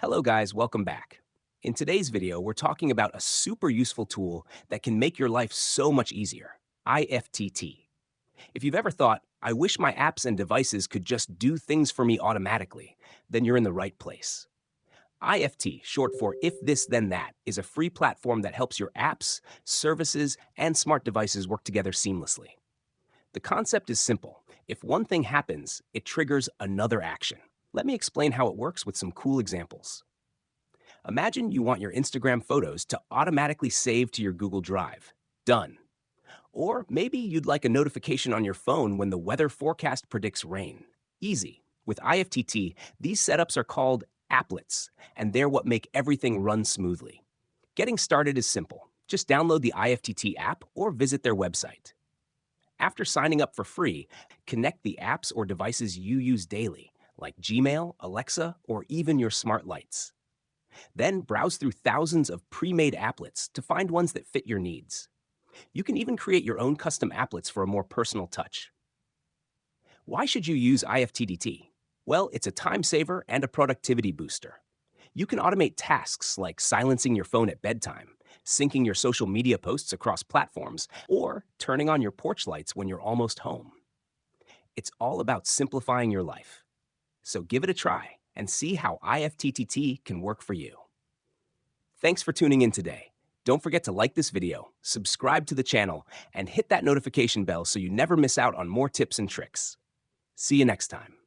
Hello guys, welcome back. In today's video, we're talking about a super useful tool that can make your life so much easier, IFTT. If you've ever thought, I wish my apps and devices could just do things for me automatically, then you're in the right place. IFT, short for If This Then That, is a free platform that helps your apps, services, and smart devices work together seamlessly. The concept is simple. If one thing happens, it triggers another action. Let me explain how it works with some cool examples. Imagine you want your Instagram photos to automatically save to your Google Drive. Done. Or maybe you'd like a notification on your phone when the weather forecast predicts rain. Easy. With IFTT, these setups are called applets, and they're what make everything run smoothly. Getting started is simple. Just download the IFTT app or visit their website. After signing up for free, connect the apps or devices you use daily, like Gmail, Alexa, or even your smart lights. Then browse through thousands of pre-made applets to find ones that fit your needs. You can even create your own custom applets for a more personal touch. Why should you use IFTTT? Well, it's a time saver and a productivity booster. You can automate tasks like silencing your phone at bedtime, syncing your social media posts across platforms, or turning on your porch lights when you're almost home. It's all about simplifying your life. So give it a try and see how IFTTT can work for you. Thanks for tuning in today. Don't forget to like this video, subscribe to the channel, and hit that notification bell so you never miss out on more tips and tricks. See you next time.